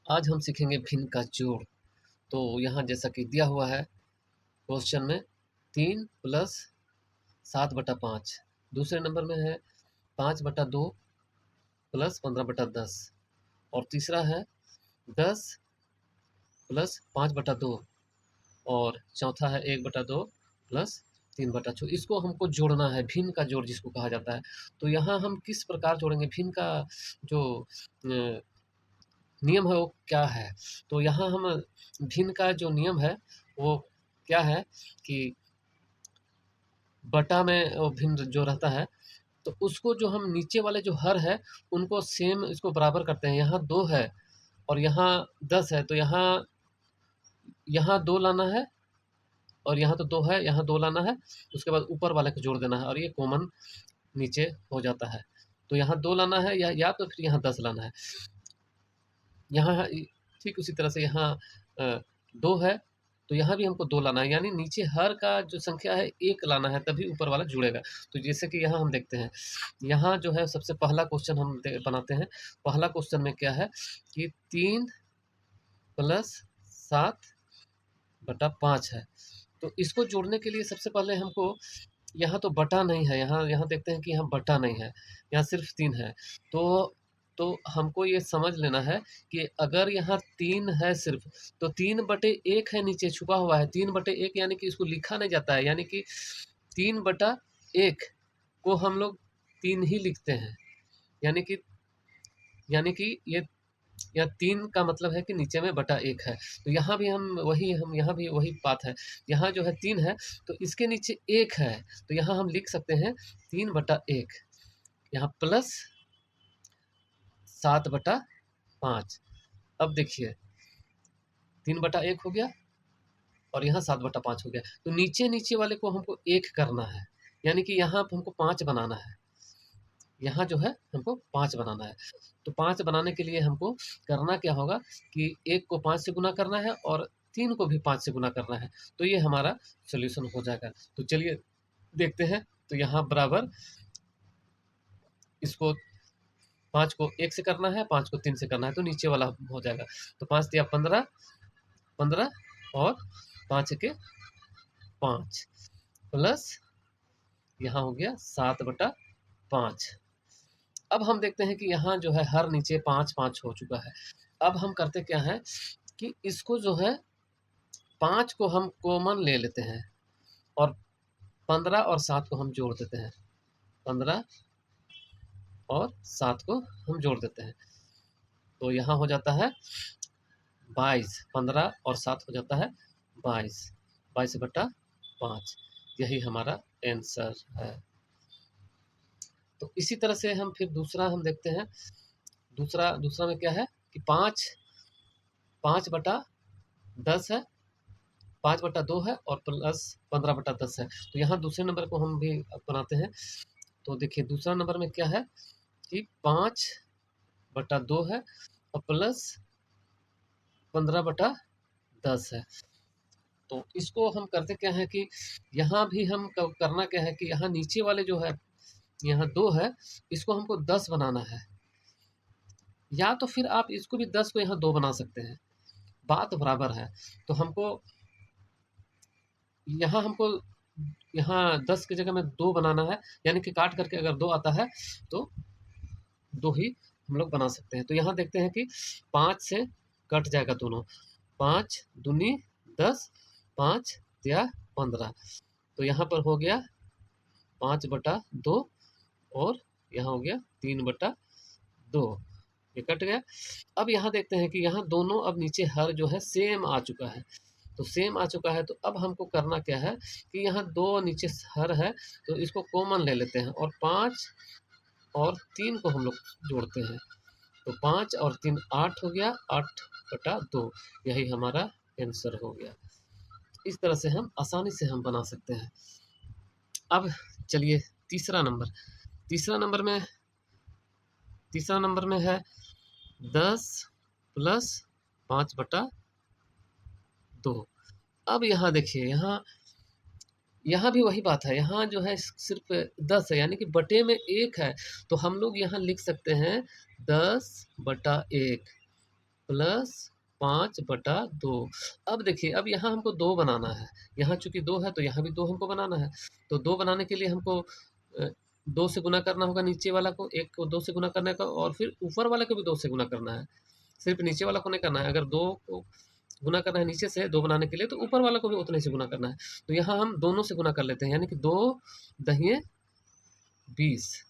आज हम सीखेंगे भिन्न का जोड़। तो यहाँ जैसा कि दिया हुआ है क्वेश्चन में 3 प्लस 7/5। दूसरे नंबर में है 5/2 प्लस 15/10 और तीसरा है 10 प्लस 5/2 और चौथा है 1/2 प्लस 3/6। इसको हमको जोड़ना है, भिन्न का जोड़ जिसको कहा जाता है। तो यहाँ हम किस प्रकार जोड़ेंगे? भिन्न का जो नियम है वो क्या है? तो यहाँ हम भिन्न का जो नियम है वो क्या है कि बटा में वो भिन्न जो रहता है, तो उसको जो हम नीचे वाले जो हर है उनको सेम इसको बराबर करते हैं। यहाँ 2 है और यहाँ 10 है, तो यहाँ 2 लाना है और यहाँ तो 2 है, यहाँ 2 लाना है, उसके बाद ऊपर वाले को जोड़ देना है और ये कॉमन नीचे हो जाता है। तो यहाँ 2 लाना है या तो फिर यहाँ 10 लाना है। यहाँ ठीक उसी तरह से यहाँ 2 है, तो यहाँ भी हमको 2 लाना है, यानी नीचे हर का जो संख्या है 1 लाना है, तभी ऊपर वाला जुड़ेगा। तो जैसे कि यहाँ हम देखते हैं, यहाँ जो है सबसे पहला क्वेश्चन हम बनाते हैं। पहला क्वेश्चन में क्या है कि 3 प्लस 7/5 है। तो इसको जोड़ने के लिए सबसे पहले हमको, यहाँ तो बटा नहीं है, यहाँ देखते हैं कि यहाँ बटा नहीं है, यहाँ सिर्फ 3 है। तो हमको ये समझ लेना है कि अगर यहाँ 3 है सिर्फ, तो 3/1 है, नीचे छुपा हुआ है 3/1, यानी कि इसको लिखा नहीं जाता है, यानी कि 3/1 को हम लोग 3 ही लिखते हैं। यानी कि ये या 3 का मतलब है कि नीचे में बटा 1 है। तो यहाँ भी हम यहाँ भी वही बात है। यहाँ जो है 3 है, तो इसके नीचे 1 है, तो यहाँ हम लिख सकते हैं 3/1, यहाँ प्लस 7/5। अब देखिए 3/1 हो गया और यहाँ 7/5 हो गया। तो नीचे वाले को हमको 1 करना है, यानी कि यहाँ हमको 5 बनाना है। यहाँ जो है हमको 5 बनाना है। तो 5 बनाने के लिए हमको करना क्या होगा कि 1 को 5 से गुना करना है और 3 को भी 5 से गुना करना है। तो ये हमारा सॉल्यूशन हो जाएगा। तो चलिए देखते हैं। तो यहाँ बराबर इसको 5 को 1 से करना है, 5 को 3 से करना है, तो नीचे वाला हो जाएगा। तो 5 दिया 15, 15 और 5 के 5 प्लस यहाँ हो गया 7/5। अब हम देखते हैं कि यहाँ जो है हर नीचे 5-5 हो चुका है। अब हम करते क्या है कि इसको जो है 5 को हम कॉमन ले लेते हैं और 15 और 7 को हम जोड़ देते हैं। 15 और 7 को हम जोड़ देते हैं, तो यहाँ हो जाता है 22। 15 और 7 हो जाता है 22, 22/5। यही हमारा आंसर है। तो इसी तरह से हम फिर दूसरा हम देखते हैं। दूसरा में क्या है कि 5/10 है, 5/2 है और प्लस 15/10 है। तो यहाँ दूसरे नंबर को हम भी बनाते हैं। तो देखिए दूसरा नंबर में क्या है कि 5/2 है और प्लस 15/10 है। तो इसको हम करते क्या है कि यहाँ भी हम करना क्या है कि यहाँ नीचे वाले जो है, यहाँ 2 है, इसको हमको 10 बनाना है, या तो फिर आप इसको भी 10 को यहाँ 2 बना सकते हैं, बात बराबर है। तो हमको यहाँ 10 की जगह में 2 बनाना है, यानी कि काट करके अगर 2 आता है तो 2 ही हम लोग बना सकते हैं। तो यहाँ देखते हैं कि 5 से कट जाएगा दोनों, 5 दूनी 10, 5 या 15। तो यहाँ पर हो गया 5/2 और यहाँ हो गया 3/2, ये कट गया। अब यहाँ देखते हैं कि यहाँ दोनों अब नीचे हर जो है सेम आ चुका है। तो सेम आ चुका है, तो अब हमको करना क्या है कि यहाँ 2 नीचे हर है, तो इसको कॉमन ले लेते हैं और 5 और 3 को हम लोग जोड़ते हैं। तो 5 और 3 8 हो गया, 8/2, यही हमारा आंसर हो गया। इस तरह से हम आसानी से हम बना सकते हैं। अब चलिए तीसरा नंबर। तीसरा नंबर में है 10 प्लस 5/2। अब यहाँ देखिए, यहाँ भी वही बात है। यहाँ जो है सिर्फ 10 है, यानी कि बटे में 1 है, तो हम लोग यहाँ लिख सकते हैं 10/1 प्लस 5/2। अब देखिए, अब यहाँ हमको 2 बनाना है, यहाँ चूँकि 2 है तो यहाँ भी 2 हमको बनाना है। तो 2 बनाने के लिए हमको 2 से गुना करना होगा नीचे वाला को, एक को 2 से गुना करने का, और फिर ऊपर वाले को भी 2 से गुना करना है। सिर्फ़ नीचे वाला को नहीं करना है, अगर 2 को गुना करना है नीचे से 2 बनाने के लिए, तो ऊपर वाला को भी उतने से गुना करना है। तो यहाँ हम दोनों से गुना कर लेते हैं, यानी कि 2 दहिए 20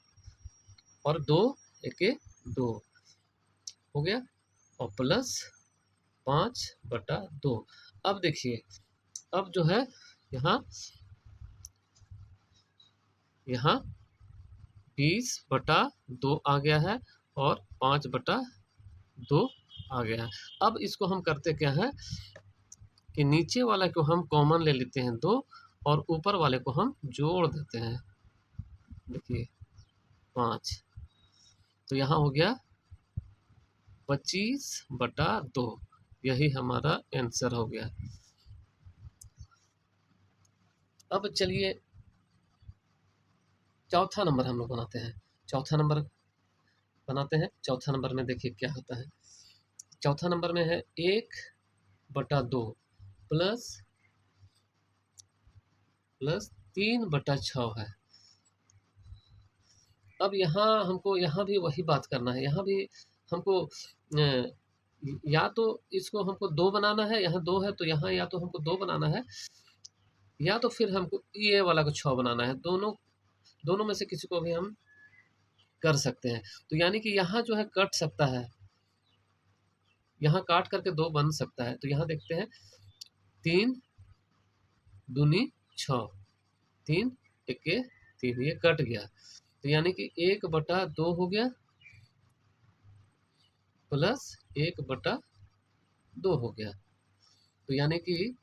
और 2 एके 2 हो गया, और प्लस 5/2। अब देखिए, अब जो है यहाँ यहाँ 20/2 आ गया है और 5/2 आ गया है। अब इसको हम करते क्या है कि नीचे वाले को हम कॉमन ले लेते हैं 2, और ऊपर वाले को हम जोड़ देते हैं। देखिए 5, तो यहाँ हो गया 25/2। यही हमारा आंसर हो गया। अब चलिए चौथा नंबर हम लोग बनाते हैं। चौथा नंबर बनाते हैं। चौथा नंबर में देखिए क्या होता है। चौथा नंबर में है 1/2 प्लस 3/6 है। अब यहाँ हमको यहाँ भी वही बात करना है। यहाँ भी हमको या तो इसको हमको 2 बनाना है, यहाँ 2 है तो यहाँ या तो हमको 2 बनाना है, या तो फिर हमको ये वाला को 6 बनाना है। दोनों में से किसी को भी हम कर सकते हैं। तो यानी कि यहाँ जो है कट सकता है, यहाँ काट करके 2 बन सकता है। तो यहाँ देखते हैं 3 दूनी 6, 3 एके 3, ये कट गया। तो यानी कि 1/2 हो गया प्लस 1/2 हो गया। तो यानी कि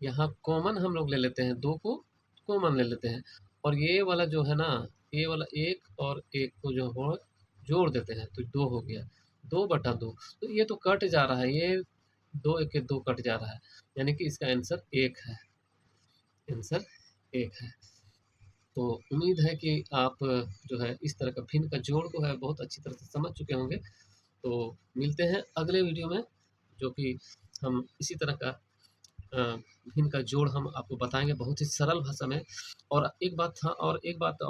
यहाँ कॉमन हम लोग ले लेते हैं, 2 को कॉमन ले लेते हैं, और ये वाला जो है ना, ये वाला 1 और 1 को जो हो जोड़ देते हैं तो 2 हो गया, 2/2। तो ये तो कट जा रहा है, ये 2 एके 2 कट जा रहा है, यानी कि इसका आंसर 1 है। आंसर 1 है। तो उम्मीद है कि आप जो है इस तरह का भिन्न का जोड़ को है बहुत अच्छी तरह से समझ चुके होंगे। तो मिलते हैं अगले वीडियो में, जो कि हम इसी तरह का भिन्न का जोड़ हम आपको बताएँगे बहुत ही सरल भाषा में। और एक बात और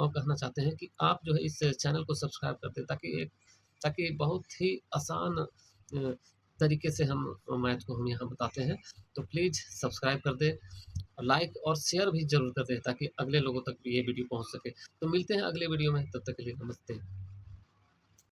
कहना चाहते हैं कि आप जो है इस चैनल को सब्सक्राइब कर दें, ताकि बहुत ही आसान तरीके से हम मैथ को हम यहाँ बताते हैं। तो प्लीज़ सब्सक्राइब कर दें, लाइक और शेयर भी ज़रूर कर दें, ताकि अगले लोगों तक भी ये वीडियो पहुँच सके। तो मिलते हैं अगले वीडियो में, तब तक के लिए नमस्ते।